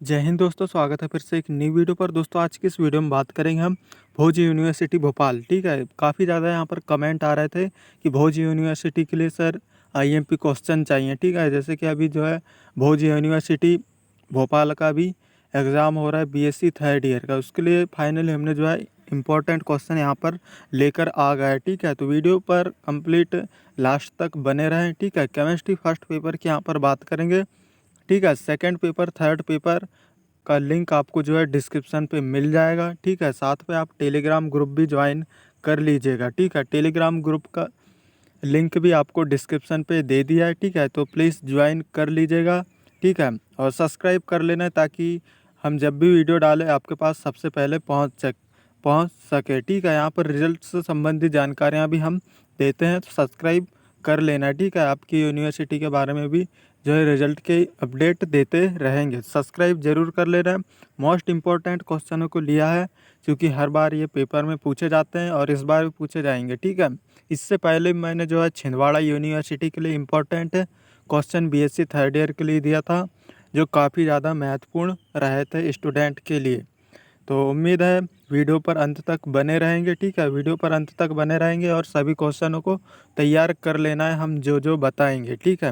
जय हिंद दोस्तों, स्वागत है फिर से एक नई वीडियो पर। दोस्तों आज की इस वीडियो में बात करेंगे हम भोज यूनिवर्सिटी भोपाल। ठीक है, काफ़ी ज़्यादा यहाँ पर कमेंट आ रहे थे कि भोज यूनिवर्सिटी के लिए सर आईएमपी क्वेश्चन चाहिए। ठीक है, जैसे कि अभी जो है भोज यूनिवर्सिटी भोपाल का भी एग्ज़ाम हो रहा है बीएससी थर्ड ईयर का, उसके लिए फाइनली हमने जो है इम्पोर्टेंट क्वेश्चन यहाँ पर लेकर आ गए। ठीक है, तो वीडियो पर कंप्लीट लास्ट तक बने रहें। ठीक है, केमिस्ट्री फर्स्ट पेपर की यहाँ पर बात करेंगे। ठीक है, सेकंड पेपर थर्ड पेपर का लिंक आपको जो है डिस्क्रिप्शन पे मिल जाएगा। ठीक है, साथ में आप टेलीग्राम ग्रुप भी ज्वाइन कर लीजिएगा। ठीक है, टेलीग्राम ग्रुप का लिंक भी आपको डिस्क्रिप्शन पे दे दिया है। ठीक है, तो प्लीज़ ज्वाइन कर लीजिएगा। ठीक है, और सब्सक्राइब कर लेना ताकि हम जब भी वीडियो डालें आपके पास सबसे पहले पहुंच सके। ठीक है, यहाँ पर रिजल्ट से संबंधित जानकारियाँ भी हम देते हैं, तो सब्सक्राइब कर लेना। ठीक है, आपकी यूनिवर्सिटी के बारे में भी जो है रिजल्ट के अपडेट देते रहेंगे, सब्सक्राइब जरूर कर लेना। मोस्ट इम्पोर्टेंट क्वेश्चनों को लिया है क्योंकि हर बार ये पेपर में पूछे जाते हैं और इस बार भी पूछे जाएंगे। ठीक है, इससे पहले मैंने जो है छिंदवाड़ा यूनिवर्सिटी के लिए important question BSc third year के लिए दिया था, जो काफ़ी ज़्यादा महत्वपूर्ण रहे थे स्टूडेंट के लिए। तो उम्मीद है वीडियो पर अंत तक बने रहेंगे। ठीक है, वीडियो पर अंत तक बने रहेंगे और सभी क्वेश्चनों को तैयार कर लेना है हम जो जो बताएंगे। ठीक है,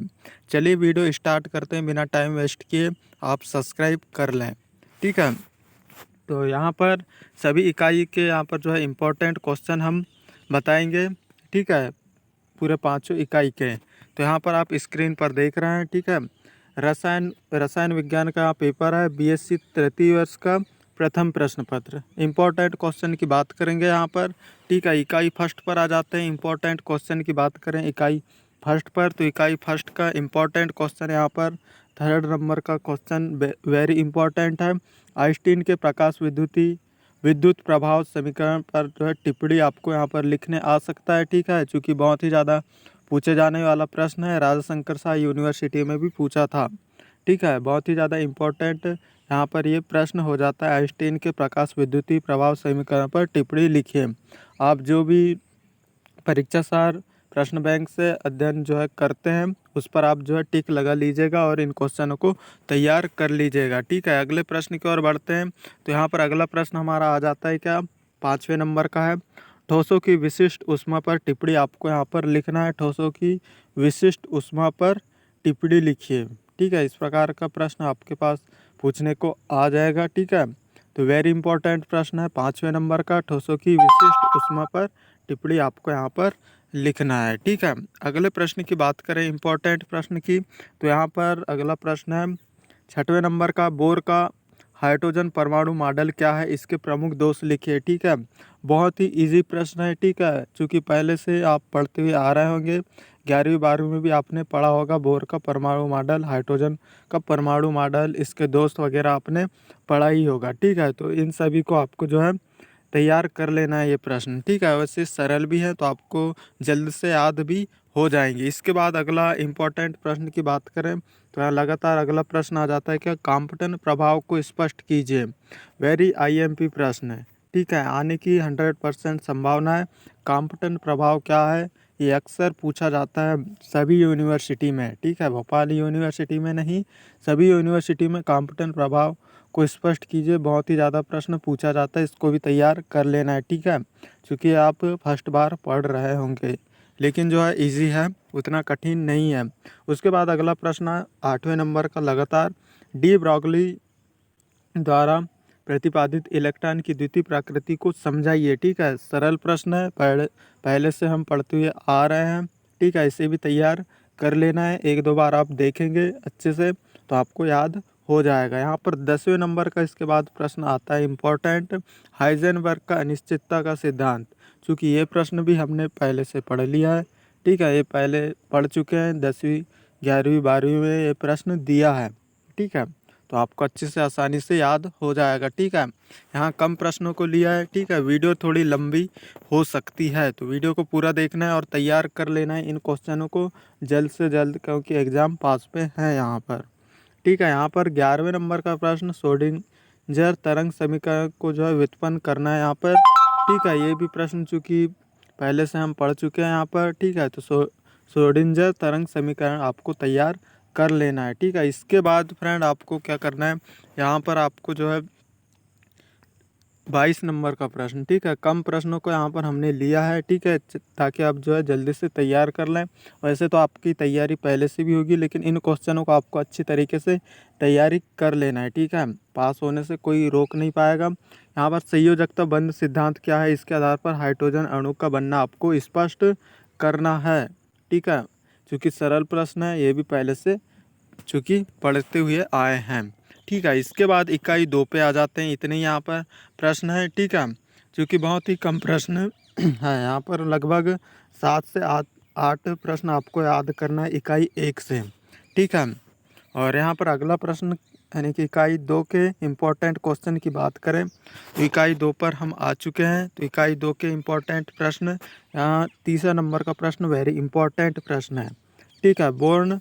चलिए वीडियो स्टार्ट करते हैं बिना टाइम वेस्ट किए। आप सब्सक्राइब कर लें। ठीक है, तो यहाँ पर सभी इकाई के यहाँ पर जो है इम्पोर्टेंट क्वेश्चन हम बताएंगे। ठीक है, पूरे पाँचों इकाई के। तो यहाँ पर आप स्क्रीन पर देख रहे हैं। ठीक है, रसायन रसायन विज्ञान का पेपर है बीएससी तृतीय वर्ष का प्रथम प्रश्न पत्र। इम्पोर्टेंट क्वेश्चन की बात करेंगे यहाँ पर। ठीक है, इकाई फर्स्ट पर आ जाते हैं। इम्पोर्टेंट क्वेश्चन की बात करें इकाई फर्स्ट पर, तो इकाई फर्स्ट का इम्पोर्टेंट क्वेश्चन यहाँ पर थर्ड नंबर का क्वेश्चन वेरी इंपॉर्टेंट है। आइंस्टीन के प्रकाश विद्युत प्रभाव समीकरण पर जो है टिप्पणी आपको यहाँ पर लिखने आ सकता है। ठीक है, चूँकि बहुत ही ज़्यादा पूछे जाने वाला प्रश्न है, राजा शंकर शाह यूनिवर्सिटी में भी पूछा था। ठीक है, बहुत ही ज़्यादा इम्पोर्टेंट यहाँ पर ये प्रश्न हो जाता है। आइंस्टीन के प्रकाश विद्युतीय प्रभाव समीकरण पर टिप्पणी लिखिए। आप जो भी परीक्षा सार प्रश्न बैंक से अध्ययन जो है करते हैं उस पर आप जो है टिक लगा लीजिएगा और इन क्वेश्चनों को तैयार कर लीजिएगा। ठीक है, अगले प्रश्न की ओर बढ़ते हैं। तो यहाँ पर अगला प्रश्न हमारा आ जाता है क्या, 5वें नंबर का है। ठोसों की विशिष्ट ऊष्मा पर टिप्पणी आपको यहाँ पर लिखना है। ठोसों की विशिष्ट ऊष्मा पर टिप्पणी लिखिए। ठीक है, इस प्रकार का प्रश्न आपके पास पूछने को आ जाएगा। ठीक है, तो वेरी इंपॉर्टेंट प्रश्न है 5वें नंबर का। ठोसों की विशिष्ट ऊष्मा पर टिप्पणी आपको यहाँ पर लिखना है। ठीक है, अगले प्रश्न की बात करें इंपॉर्टेंट प्रश्न की, तो यहाँ पर अगला प्रश्न है 6वें नंबर का। बोर का हाइड्रोजन परमाणु मॉडल क्या है, इसके प्रमुख दोष लिखिए। ठीक है, बहुत ही इजी प्रश्न है। ठीक है, चूँकि पहले से आप पढ़ते हुए आ रहे होंगे, 11वीं 12वीं में भी आपने पढ़ा होगा बोर का परमाणु मॉडल, हाइड्रोजन का परमाणु मॉडल, इसके दोस्त वगैरह आपने पढ़ा ही होगा। ठीक है, तो इन सभी को आपको जो है तैयार कर लेना है ये प्रश्न। ठीक है, वैसे सरल भी है तो आपको जल्द से याद भी हो जाएंगे। इसके बाद अगला इम्पोर्टेंट प्रश्न की बात करें तो यहाँ लगातार अगला प्रश्न आ जाता है क्या, कॉम्पटन प्रभाव को स्पष्ट कीजिए। वेरी आईएमपी प्रश्न है। ठीक है, आने की 100% संभावना है। कॉम्पटन प्रभाव क्या है ये अक्सर पूछा जाता है सभी यूनिवर्सिटी में। ठीक है, भोपाल यूनिवर्सिटी में नहीं, सभी यूनिवर्सिटी में कॉम्पटन प्रभाव को स्पष्ट कीजिए बहुत ही ज़्यादा प्रश्न पूछा जाता है, इसको भी तैयार कर लेना है। ठीक है, क्योंकि आप फर्स्ट बार पढ़ रहे होंगे, लेकिन जो है इजी है, उतना कठिन नहीं है। उसके बाद अगला प्रश्न 8वें नंबर का लगातार। डी ब्रॉगली द्वारा प्रतिपादित इलेक्ट्रॉन की द्वितीय प्रकृति को समझाइए। ठीक है, सरल प्रश्न है, पहले से हम पढ़ते हुए आ रहे हैं। ठीक है, इसे भी तैयार कर लेना है, एक दो बार आप देखेंगे अच्छे से तो आपको याद हो जाएगा। यहाँ पर 10वें नंबर का इसके बाद प्रश्न आता है इम्पोर्टेंट, हाइजेनबर्ग का अनिश्चितता का सिद्धांत। चूँकि ये प्रश्न भी हमने पहले से पढ़ लिया है। ठीक है, ये पहले पढ़ चुके हैं, 10वीं 11वीं 12वीं में ये प्रश्न दिया है। ठीक है, तो आपको अच्छे से आसानी से याद हो जाएगा। ठीक है, यहाँ कम प्रश्नों को लिया है। ठीक है, वीडियो थोड़ी लंबी हो सकती है तो वीडियो को पूरा देखना है और तैयार कर लेना है इन क्वेश्चनों को जल्द से जल्द, क्योंकि एग्ज़ाम पास पे है यहाँ पर। ठीक है, यहाँ पर 11वें नंबर का प्रश्न, श्रोडिंगर तरंग समीकरण को जो है व्युत्पन्न करना है यहाँ पर। ठीक है, ये भी प्रश्न चूँकि पहले से हम पढ़ चुके हैं यहाँ पर। ठीक है, तो श्रोडिंगर तरंग समीकरण आपको तैयार कर लेना है। ठीक है, इसके बाद फ्रेंड आपको क्या करना है, यहाँ पर आपको जो है 22 नंबर का प्रश्न, ठीक है, कम प्रश्नों को यहाँ पर हमने लिया है। ठीक है, ताकि आप जो है जल्दी से तैयार कर लें। वैसे तो आपकी तैयारी पहले से भी होगी, लेकिन इन क्वेश्चनों को आपको अच्छी तरीके से तैयारी कर लेना है। ठीक है, पास होने से कोई रोक नहीं पाएगा। यहाँ पर संयोजकता बंध सिद्धांत क्या है, इसके आधार पर हाइड्रोजन अणु का बनना आपको स्पष्ट करना है। ठीक है, चूँकि सरल प्रश्न है, ये भी पहले से चूँकि पढ़ते हुए आए हैं। ठीक है, इसके बाद इकाई 2 पे आ जाते हैं। इतने यहाँ पर प्रश्न है। ठीक है, क्योंकि बहुत ही कम प्रश्न है यहाँ पर, लगभग 7 से 8 प्रश्न आपको याद करना है इकाई 1 से। ठीक है, और यहाँ पर अगला प्रश्न यानी कि इकाई 2 के इम्पोर्टेंट क्वेश्चन की बात करें तो इकाई 2 पर हम आ चुके हैं। तो इकाई 2 के इम्पोर्टेंट प्रश्न, यहाँ तीसरा नंबर का प्रश्न वेरी इम्पोर्टेंट प्रश्न है। ठीक है, बोर्न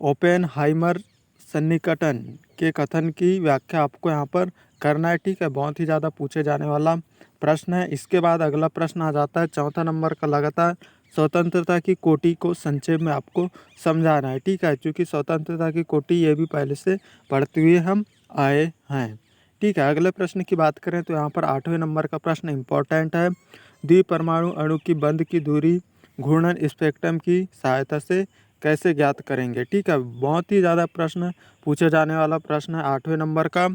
ओपेनहाइमर सन्निकटन के कथन की व्याख्या आपको यहाँ पर करना है। ठीक है, बहुत ही ज़्यादा पूछे जाने वाला प्रश्न है। इसके बाद अगला प्रश्न आ जाता है चौथा नंबर का, लगातार स्वतंत्रता की कोटि को संक्षेप में आपको समझाना है। ठीक है, क्योंकि स्वतंत्रता की कोटि ये भी पहले से पढ़ते हुए हम आए हैं। ठीक है, अगले प्रश्न की बात करें तो यहाँ पर 8वें नंबर का प्रश्न इम्पोर्टेंट है। द्विपरमाणु अणु की बंध की दूरी घूर्णन स्पेक्ट्रम की सहायता से कैसे ज्ञात करेंगे। ठीक है, बहुत ही ज़्यादा प्रश्न पूछे जाने वाला प्रश्न है 8वें नंबर का।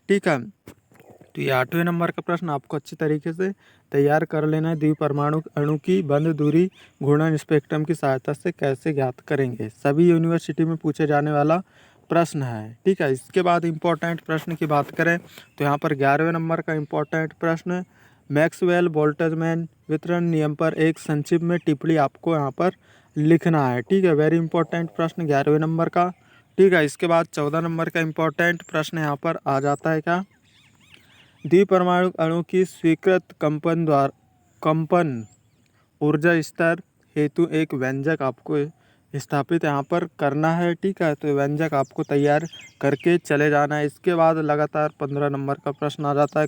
ठीक है, तो ये 8वें नंबर का प्रश्न आपको अच्छी तरीके से तैयार कर लेना है। द्विपरमाणु अणु की बंध दूरी घूर्णन स्पेक्ट्रम की सहायता से कैसे ज्ञात करेंगे, सभी यूनिवर्सिटी में पूछे जाने वाला प्रश्न है। ठीक है, इसके बाद इम्पोर्टेंट प्रश्न की बात करें तो यहाँ पर 11वें नंबर का इम्पोर्टेंट प्रश्न, मैक्सवेल बोल्ट्जमैन वितरण नियम पर एक संक्षिप्त में टिप्पणी आपको यहाँ पर लिखना है। ठीक है, वेरी इंपॉर्टेंट प्रश्न 11वें नंबर का। ठीक है, इसके बाद 14 नंबर का इम्पोर्टेंट प्रश्न यहाँ पर आ जाता है क्या, द्विपरमाणु अणु की स्वीकृत कंपन ऊर्जा स्तर हेतु एक व्यंजक आपको स्थापित यहाँ पर करना है। ठीक है, तो व्यंजक आपको तैयार करके चले जाना है। इसके बाद लगातार 15 नंबर का प्रश्न आ जाता है,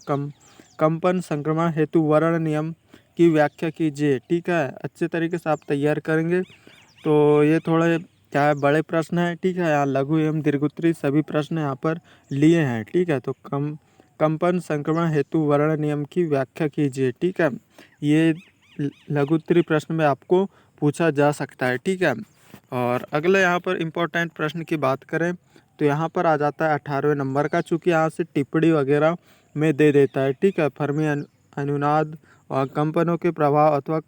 कंपन संक्रमण हेतु वर्ण नियम की व्याख्या कीजिए। ठीक है, अच्छे तरीके से आप तैयार करेंगे तो ये थोड़े क्या है, बड़े प्रश्न हैं। ठीक है, यहाँ लघु एवं दीर्घोत्तरी सभी प्रश्न यहाँ पर लिए हैं। ठीक है, तो कंपन संक्रमण हेतु वर्ण नियम की व्याख्या कीजिए। ठीक है, ये लघुत्तरी प्रश्न में आपको पूछा जा सकता है। ठीक है, और अगले यहाँ पर इम्पोर्टेंट प्रश्न की बात करें तो यहाँ पर आ जाता है 18वें नंबर का, चूँकि यहाँ से टिप्पणी वगैरह में दे देता है। ठीक है, फर्मी अनुनाद और कंपनों के प्रभाव अथवा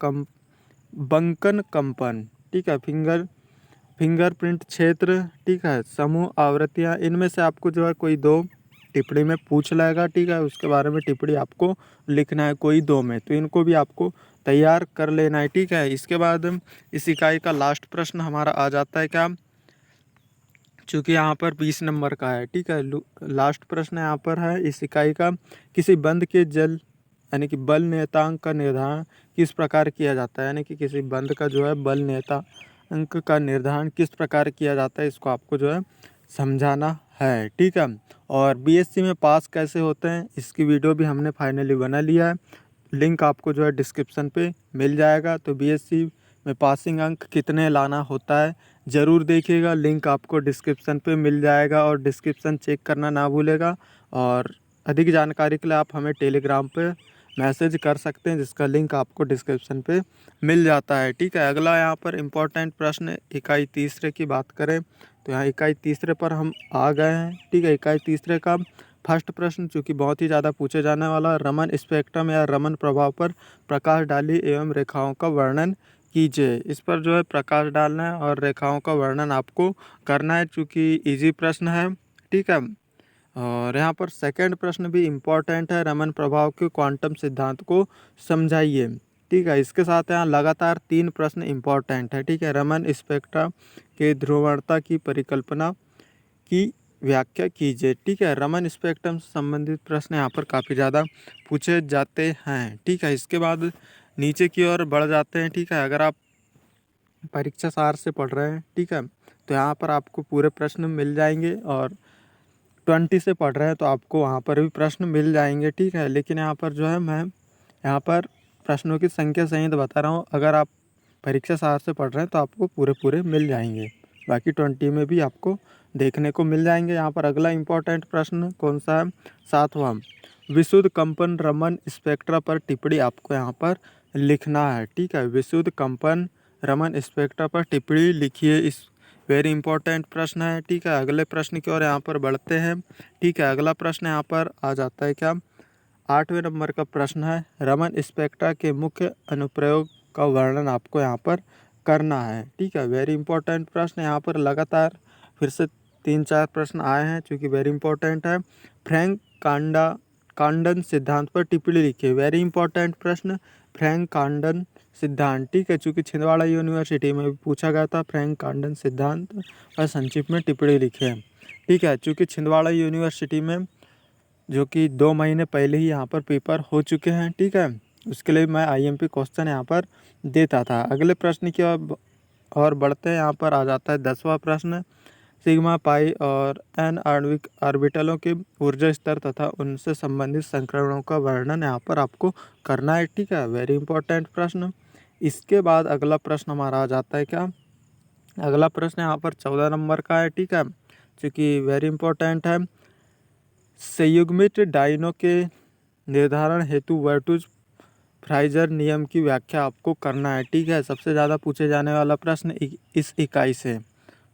बंकन कंपन। ठीक है, फिंगरप्रिंट क्षेत्र। ठीक है, समूह आवृत्तियाँ, इनमें से आपको जो है कोई 2 टिप्पणी में पूछ लेगा। ठीक है, उसके बारे में टिप्पणी आपको लिखना है कोई 2 में, तो इनको भी आपको तैयार कर लेना है। ठीक है, इसके बाद इस इकाई का लास्ट प्रश्न हमारा आ जाता है क्या, चूँकि यहाँ पर 20 नंबर का है। ठीक है, लास्ट प्रश्न यहाँ पर है इस इकाई का, किसी बंध के जल यानी कि बल नियतांक का निर्धारण किस प्रकार किया जाता है, यानी कि किसी बंध का जो है बल नियतांक का निर्धारण किस प्रकार किया जाता है, इसको आपको जो है समझाना है। ठीक है, और बीएससी में पास कैसे होते हैं इसकी वीडियो भी हमने फाइनली बना लिया है, लिंक आपको जो है डिस्क्रिप्शन पे मिल जाएगा। तो बीएससी में पासिंग अंक कितने लाना होता है ज़रूर देखिएगा, लिंक आपको डिस्क्रिप्शन पे मिल जाएगा और डिस्क्रिप्शन चेक करना ना भूलेगा। और अधिक जानकारी के लिए आप हमें टेलीग्राम पे मैसेज कर सकते हैं, जिसका लिंक आपको डिस्क्रिप्शन पे मिल जाता है। ठीक है, अगला यहाँ पर इम्पोर्टेंट प्रश्न इकाई तीसरे की बात करें तो यहाँ इकाई तीसरे पर हम आ गए हैं। ठीक है, इकाई तीसरे का फर्स्ट प्रश्न, चूँकि बहुत ही ज़्यादा पूछे जाने वाला, रमन स्पेक्ट्रम या रमन प्रभाव पर प्रकाश डाली एवं रेखाओं का वर्णन कीजिए। इस पर जो है प्रकाश डालना है और रेखाओं का वर्णन आपको करना है, चूँकि इजी प्रश्न है। ठीक है, और यहाँ पर सेकंड प्रश्न भी इम्पोर्टेंट है, रमन प्रभाव के क्वांटम सिद्धांत को समझाइए। ठीक है, इसके साथ यहाँ लगातार 3 प्रश्न इम्पोर्टेंट है। ठीक है, रमन स्पेक्ट्रा के ध्रुवणता की परिकल्पना की व्याख्या कीजिए। ठीक है, रमन स्पेक्ट्रम से संबंधित प्रश्न यहाँ पर काफ़ी ज़्यादा पूछे जाते हैं। ठीक है, इसके बाद नीचे की ओर बढ़ जाते हैं। ठीक है, अगर आप परीक्षा सार से पढ़ रहे हैं, ठीक है, तो यहाँ पर आपको पूरे प्रश्न मिल जाएंगे, और 20 से पढ़ रहे हैं तो आपको वहाँ पर भी प्रश्न मिल जाएंगे। ठीक है, लेकिन यहाँ पर जो है मैं यहाँ पर प्रश्नों की संख्या सहित बता रहा हूँ, अगर आप परीक्षा सार से पढ़ रहे हैं तो आपको पूरे मिल जाएंगे। बाकी 20 में भी आपको देखने को मिल जाएंगे। यहाँ पर अगला इम्पोर्टेंट प्रश्न कौन सा है, 7वां, विशुद्ध कंपन रमन स्पेक्ट्रा पर टिप्पणी आपको यहाँ पर लिखना है। ठीक है, विशुद्ध कंपन रमन स्पेक्ट्रा पर टिप्पणी लिखिए। इस वेरी इंपॉर्टेंट प्रश्न है। ठीक है, अगले प्रश्न की ओर यहाँ पर बढ़ते हैं। ठीक है, अगला प्रश्न यहाँ पर आ जाता है क्या, 8वें नंबर का प्रश्न है, रमन स्पेक्ट्रा के मुख्य अनुप्रयोग का वर्णन आपको यहाँ पर करना है। ठीक है, वेरी इंपॉर्टेंट प्रश्न। यहाँ पर लगातार फिर से 3-4 प्रश्न आए हैं जो कि वेरी इंपॉर्टेंट है। फ्रैंक कांडन सिद्धांत पर टिप्पणी लिखिए। वेरी इंपॉर्टेंट प्रश्न, फ्रैंक कांडन सिद्धांत। ठीक है, चूँकि छिंदवाड़ा यूनिवर्सिटी में भी पूछा गया था, फ्रैंक कांडन सिद्धांत पर संक्षिप्त में टिप्पणी लिखिए। ठीक है, चूँकि छिंदवाड़ा यूनिवर्सिटी में जो कि 2 महीने पहले ही यहाँ पर पेपर हो चुके हैं। ठीक है, उसके लिए मैं IMP क्वेश्चन यहाँ पर देता था। अगले प्रश्न की और बढ़ते हैं। यहाँ पर आ जाता है 10वां प्रश्न, सिग्मा पाई और एन आणविक ऑर्बिटलों के ऊर्जा स्तर तथा उनसे संबंधित संक्रमणों का वर्णन यहाँ पर आपको करना है। ठीक है, वेरी इंपॉर्टेंट प्रश्न। इसके बाद अगला प्रश्न हमारा आ जाता है क्या, अगला प्रश्न यहाँ पर 14 नंबर का है। ठीक है, चूँकि वेरी इंपॉर्टेंट है। संयुग्मित डाइनों के निर्धारण हेतु वर्टुज फ्राइजर नियम की व्याख्या आपको करना है। ठीक है, सबसे ज़्यादा पूछे जाने वाला प्रश्न इस इकाई से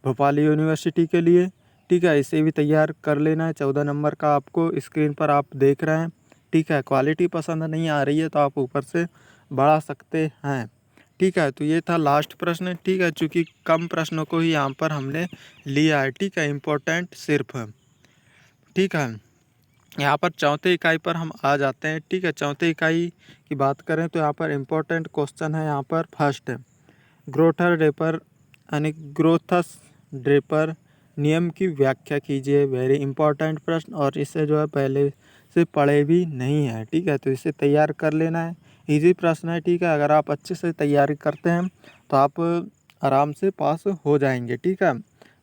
भोपाल यूनिवर्सिटी के लिए। ठीक है, इसे भी तैयार कर लेना है। 14 नंबर का आपको स्क्रीन पर आप देख रहे हैं। ठीक है, क्वालिटी पसंद नहीं आ रही है तो आप ऊपर से बढ़ा सकते हैं। ठीक है, तो ये था लास्ट प्रश्न। ठीक है, चूँकि कम प्रश्नों को ही यहाँ पर हमने लिया है। ठीक है, इम्पोर्टेंट सिर्फ। ठीक है, यहाँ पर चौथे इकाई पर हम आ जाते हैं। ठीक है, चौथे इकाई की बात करें तो यहाँ पर इम्पोर्टेंट क्वेश्चन है। यहाँ पर फर्स्ट, ग्रोथर ड्रेपर यानी ग्रोथस ड्रेपर नियम की व्याख्या कीजिए। वेरी इंपॉर्टेंट प्रश्न, और इसे जो है पहले से पढ़े भी नहीं है। ठीक है, तो इसे तैयार कर लेना है। इजी प्रश्न है। ठीक है, अगर आप अच्छे से तैयारी करते हैं तो आप आराम से पास हो जाएंगे। ठीक है,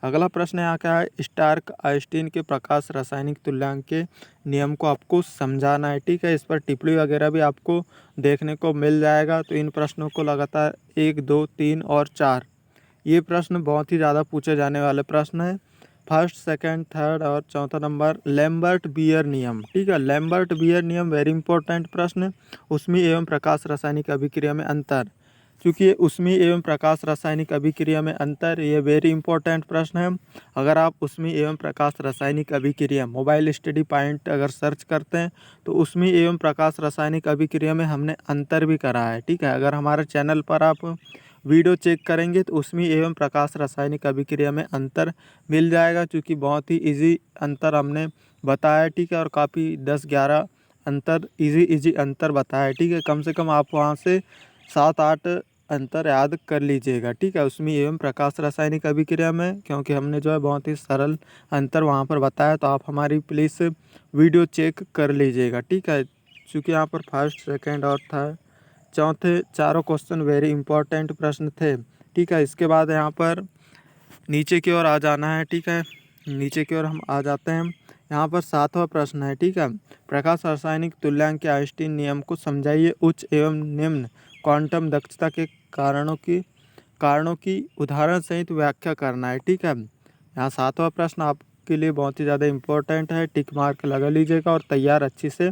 अगला प्रश्न यहाँ क्या है, स्टार्क आइंस्टीन के प्रकाश रासायनिक तुल्यांक के नियम को आपको समझाना है। ठीक है, इस पर टिप्पणी वगैरह भी आपको देखने को मिल जाएगा। तो इन प्रश्नों को लगातार 1, 2, 3 और 4 ये प्रश्न बहुत ही ज़्यादा पूछे जाने वाले प्रश्न हैं। फर्स्ट, सेकंड, थर्ड और चौथा नंबर, लैम्बर्ट बियर नियम। ठीक है, लैम्बर्ट बियर नियम वेरी इंपॉर्टेंट प्रश्न। ऊष्मीय एवं प्रकाश रासायनिक अभिक्रिया में अंतर, क्योंकि ऊष्मीय एवं प्रकाश रासायनिक अभिक्रिया में अंतर, ये वेरी इंपॉर्टेंट प्रश्न है। अगर आप ऊष्मीय एवं प्रकाश रासायनिक अभिक्रिया मोबाइल स्टडी पॉइंट अगर सर्च करते हैं तो ऊष्मीय एवं प्रकाश रासायनिक अभिक्रिया में हमने अंतर भी करा है। ठीक है, अगर हमारे चैनल पर आप वीडियो चेक करेंगे तो ऊष्मीय एवं प्रकाश रासायनिक अभिक्रिया में अंतर मिल जाएगा, क्योंकि बहुत ही इजी अंतर हमने बताया है। ठीक है, और काफ़ी 10-11 अंतर इजी अंतर बताया है। ठीक है, कम से कम आप वहाँ से 7-8 अंतर याद कर लीजिएगा। ठीक है, ऊष्मीय एवं प्रकाश रासायनिक अभिक्रिया में, क्योंकि हमने जो है बहुत ही सरल अंतर वहाँ पर बताया, तो आप हमारी प्लीज़ वीडियो चेक कर लीजिएगा। ठीक है, चूँकि यहाँ पर फर्स्ट, सेकंड और थर्ड चौथे चारों क्वेश्चन वेरी इंपॉर्टेंट प्रश्न थे। ठीक है, इसके बाद यहाँ पर नीचे की ओर आ जाना है। ठीक है, नीचे की ओर हम आ जाते हैं। यहाँ पर 7वां प्रश्न है। ठीक है, प्रकाश रासायनिक तुल्यांक के आइंस्टीन नियम को समझाइए। उच्च एवं निम्न क्वांटम दक्षता के कारणों की उदाहरण सहित व्याख्या करना है। ठीक है, यहाँ 7वां प्रश्न आपके लिए बहुत ही ज़्यादा इम्पोर्टेंट है। टिक मार्क लगा लीजिएगा और तैयार अच्छी से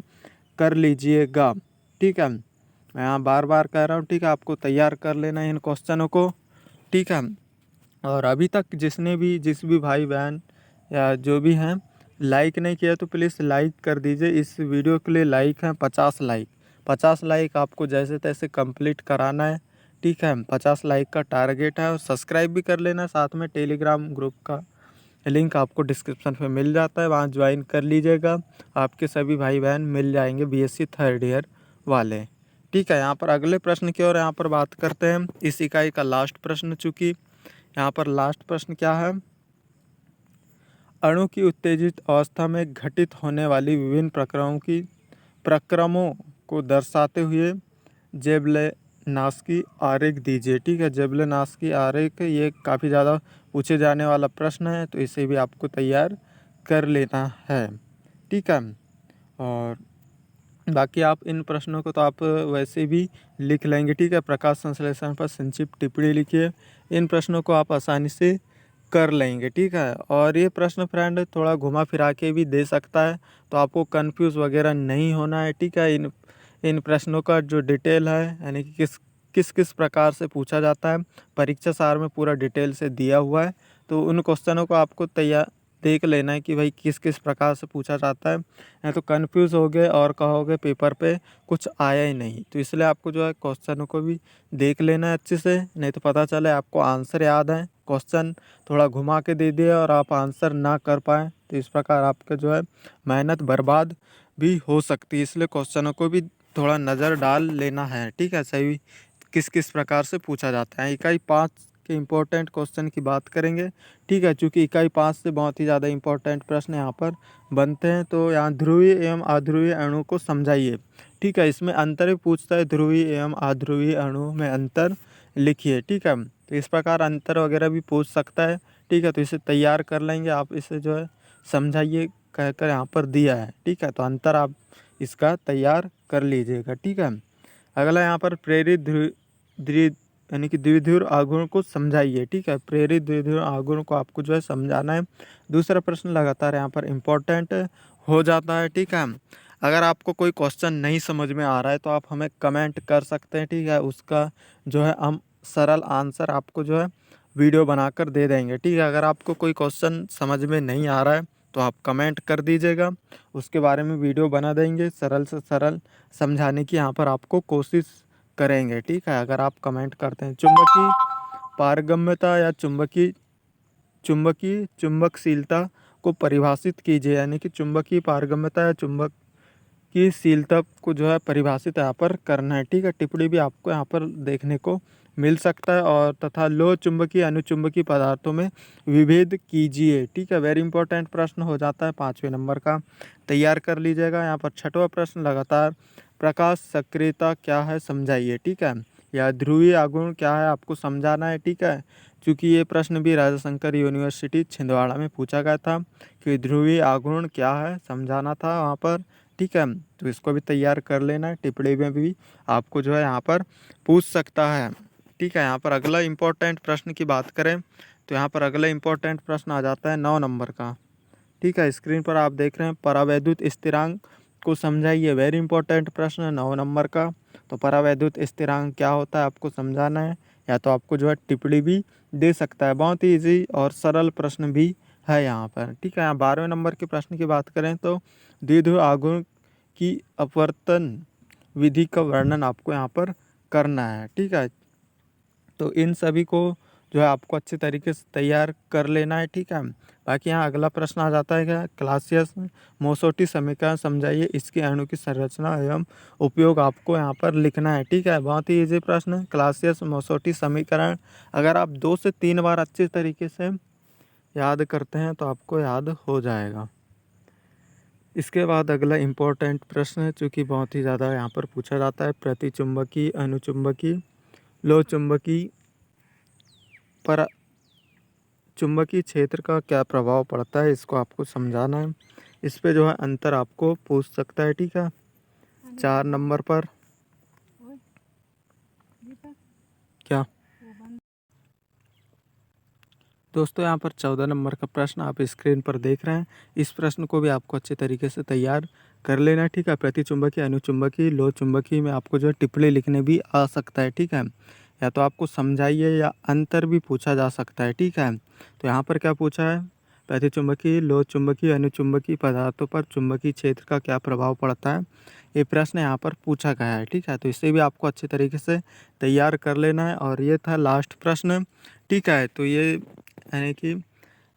कर लीजिएगा। ठीक है, मैं यहाँ बार बार कह रहा हूँ। ठीक है, आपको तैयार कर लेना है इन क्वेश्चनों को। ठीक है, और अभी तक जिस भी भाई बहन या जो भी हैं लाइक नहीं किया तो प्लीज़ लाइक कर दीजिए। इस वीडियो के लिए लाइक है 50 लाइक आपको जैसे तैसे कंप्लीट कराना है। ठीक है, 50 लाइक का टारगेट है। और सब्सक्राइब भी कर लेना। साथ में टेलीग्राम ग्रुप का लिंक आपको डिस्क्रिप्शन में मिल जाता है, वहाँ ज्वाइन कर लीजिएगा। आपके सभी भाई बहन मिल जाएंगे BSc थर्ड ईयर वाले। ठीक है, यहाँ पर अगले प्रश्न की ओर यहाँ पर बात करते हैं। इस इकाई का लास्ट प्रश्न, चूँकि यहाँ पर लास्ट प्रश्न क्या है, अणु की उत्तेजित अवस्था में घटित होने वाली विभिन्न प्रक्रमों को दर्शाते हुए जेबलेनास्की आरेख दीजिए। ठीक है, जेबलेनास्की आरेख ये काफ़ी ज़्यादा पूछे जाने वाला प्रश्न है, तो इसे भी आपको तैयार कर लेना है। ठीक है, और बाकी आप इन प्रश्नों को तो आप वैसे भी लिख लेंगे। ठीक है, प्रकाश संश्लेषण पर संक्षिप्त टिप्पणी लिखिए। इन प्रश्नों को आप आसानी से कर लेंगे, ठीक है। और ये प्रश्न फ्रेंड थोड़ा घुमा फिरा के भी दे सकता है, तो आपको कंफ्यूज वगैरह नहीं होना है, ठीक है। इन इन प्रश्नों का जो डिटेल है, यानी कि किस किस किस प्रकार से पूछा जाता है, परीक्षा सार में पूरा डिटेल से दिया हुआ है। तो उन क्वेश्चनों को आपको तैयार देख लेना है कि भाई किस किस प्रकार से पूछा जाता है, नहीं तो कंफ्यूज हो गए और कहोगे पेपर पे कुछ आया ही नहीं। तो इसलिए आपको जो है क्वेश्चनों को भी देख लेना है अच्छे से, नहीं तो पता चले आपको आंसर याद है, क्वेश्चन थोड़ा घुमा के दे दिया और आप आंसर ना कर पाएँ, तो इस प्रकार आपका जो है मेहनत बर्बाद भी हो सकती है। इसलिए क्वेश्चनों को भी थोड़ा नज़र डाल लेना है, ठीक है। सही किस किस प्रकार से पूछा जाता है। इकाई 5 के इम्पोर्टेंट क्वेश्चन की बात करेंगे, ठीक है, चूँकि इकाई 5 से बहुत ही ज़्यादा इम्पोर्टेंट प्रश्न यहाँ पर बनते हैं। तो यहाँ ध्रुवीय एवं अध्रुवीय अणु को समझाइए, ठीक है। इसमें अंतर भी पूछता है, ध्रुवीय एवं अध्रुवीय अणु में अंतर लिखिए, ठीक है। तो इस प्रकार अंतर वगैरह भी पूछ सकता है, ठीक है। तो इसे तैयार कर लेंगे आप, इसे जो है समझाइए कहकर यहाँ पर दिया है, ठीक है। तो अंतर आप इसका तैयार कर लीजिएगा, ठीक है। अगला यहाँ पर प्रेरित द्वि यानी कि द्विध्रुव आघूर्ण को समझाइए, ठीक है। प्रेरित द्विध्रुव आघूर्ण को आपको जो है समझाना है। दूसरा प्रश्न लगातार यहाँ पर इम्पोर्टेंट हो जाता है, ठीक है। अगर आपको कोई क्वेश्चन नहीं समझ में आ रहा है तो आप हमें कमेंट कर सकते हैं, ठीक है। उसका जो है हम सरल आंसर आपको जो है वीडियो बनाकर दे देंगे, ठीक है। अगर आपको कोई क्वेश्चन समझ में नहीं आ रहा है तो आप कमेंट कर दीजिएगा, उसके बारे में वीडियो बना देंगे, सरल से सरल समझाने की यहाँ पर आपको कोशिश करेंगे, ठीक है। अगर आप कमेंट करते हैं। चुंबकीय पारगम्यता या चुंबकीय चुंबकशीलता को परिभाषित कीजिए, यानी कि चुंबकीय पारगम्यता या चुंबकीयशीलता को जो है परिभाषित यहाँ पर करना है, ठीक है। टिप्पणी भी आपको यहाँ पर देखने को मिल सकता है। और तथा लोह चुंबकीय अनुचुंबकीय पदार्थों में विभेद कीजिए, ठीक है। वेरी इंपॉर्टेंट प्रश्न हो जाता है 5वें नंबर का, तैयार कर लीजिएगा। यहाँ पर 6वां प्रश्न लगातार प्रकाश सक्रियता क्या है समझाइए, ठीक है। या ध्रुवीय आघूर्ण क्या है आपको समझाना है, ठीक है। क्योंकि ये प्रश्न भी राजा शंकर यूनिवर्सिटी छिंदवाड़ा में पूछा गया था कि ध्रुवीय आघूर्ण क्या है समझाना था वहाँ पर, ठीक है। तो इसको भी तैयार कर लेना है, टिप्पणी में भी आपको जो है यहाँ पर पूछ सकता है, ठीक है। यहाँ पर अगला इम्पोर्टेंट प्रश्न की बात करें तो यहाँ पर अगला इम्पोर्टेंट प्रश्न आ जाता है 9 नंबर का, ठीक है। स्क्रीन पर आप देख रहे हैं, परावैद्युत स्थिरांक को समझाइए। वेरी इंपॉर्टेंट प्रश्न है 9 नंबर का। तो परावैद्युत स्थिरांक क्या होता है आपको समझाना है, या तो आपको जो है टिप्पणी भी दे सकता है। बहुत ही ईजी और सरल प्रश्न भी है यहाँ पर, ठीक है। यहाँ 12वें नंबर के प्रश्न की बात करें तो द्विध्रुव आघूर्ण की अपवर्तन विधि का वर्णन आपको यहाँ पर करना है, ठीक है। तो इन सभी को जो है आपको अच्छे तरीके से तैयार कर लेना है, ठीक है। बाकी यहाँ अगला प्रश्न आ जाता है क्या, क्लासियस मोसोटी समीकरण समझाइए, इसके अणु की संरचना एवं उपयोग आपको यहाँ पर लिखना है, ठीक है। बहुत ही इजी प्रश्न है। क्लासियस मोसोटी समीकरण अगर आप 2 से 3 बार अच्छे तरीके से याद करते हैं तो आपको याद हो जाएगा। इसके बाद अगला इम्पोर्टेंट प्रश्न है, चूँकि बहुत ही ज़्यादा यहाँ पर पूछा जाता है, प्रतिचुंबकीय अनुचुंबकीय लोह चुंबकीय पर चुंबकीय क्षेत्र का क्या प्रभाव पड़ता है, इसको आपको समझाना है। इस पे जो है अंतर आपको पूछ सकता है, ठीक है। 4 नंबर पर क्या दोस्तों, यहाँ पर 14 नंबर का प्रश्न आप स्क्रीन पर देख रहे हैं। इस प्रश्न को भी आपको अच्छे तरीके से तैयार कर लेना है, ठीक है। प्रतिचुंबकीय अनुचुंबकीय लोह चुंबकीय में आपको जो है टिप्पणी लिखने भी आ सकता है, ठीक है। या तो आपको समझाइए या अंतर भी पूछा जा सकता है, ठीक है। तो यहाँ पर क्या पूछा है, प्रतिचुंबकीय लोह चुंबकीय अनुचुंबकीय पदार्थों पर चुंबकीय क्षेत्र का क्या प्रभाव पड़ता है, ये प्रश्न यहाँ पर पूछा गया है, ठीक है। तो इसे भी आपको अच्छे तरीके से तैयार कर लेना है। और ये था लास्ट प्रश्न, ठीक है। तो ये यानी कि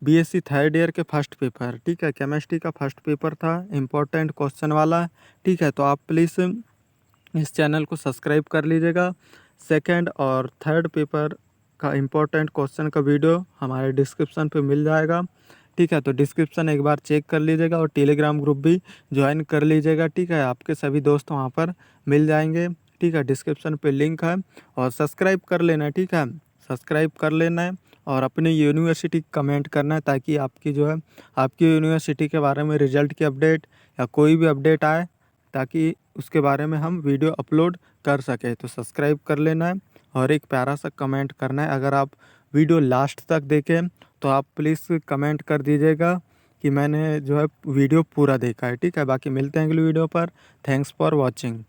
बीएससी थर्ड ईयर के फर्स्ट पेपर, ठीक है, केमिस्ट्री का फर्स्ट पेपर था, इम्पोर्टेंट क्वेश्चन वाला, ठीक है। तो आप प्लीज़ इस चैनल को सब्सक्राइब कर लीजिएगा। सेकंड और थर्ड पेपर का इम्पोर्टेंट क्वेश्चन का वीडियो हमारे डिस्क्रिप्शन पे मिल जाएगा, ठीक है। तो डिस्क्रिप्शन एक बार चेक कर लीजिएगा और टेलीग्राम ग्रुप भी ज्वाइन कर लीजिएगा, ठीक है। आपके सभी दोस्त वहाँ पर मिल जाएंगे, ठीक है। डिस्क्रिप्शन पे लिंक है और सब्सक्राइब कर लेना है, ठीक है। सब्सक्राइब कर लेना है और अपनी यूनिवर्सिटी कमेंट करना है, ताकि आपकी जो है आपकी यूनिवर्सिटी के बारे में रिजल्ट की अपडेट या कोई भी अपडेट आए, ताकि उसके बारे में हम वीडियो अपलोड कर सकें। तो सब्सक्राइब कर लेना है और एक प्यारा सा कमेंट करना है। अगर आप वीडियो लास्ट तक देखें तो आप प्लीज़ कमेंट कर दीजिएगा कि मैंने जो है वीडियो पूरा देखा है, ठीक है। बाकी मिलते हैं अगली वीडियो पर। Thanks for watching.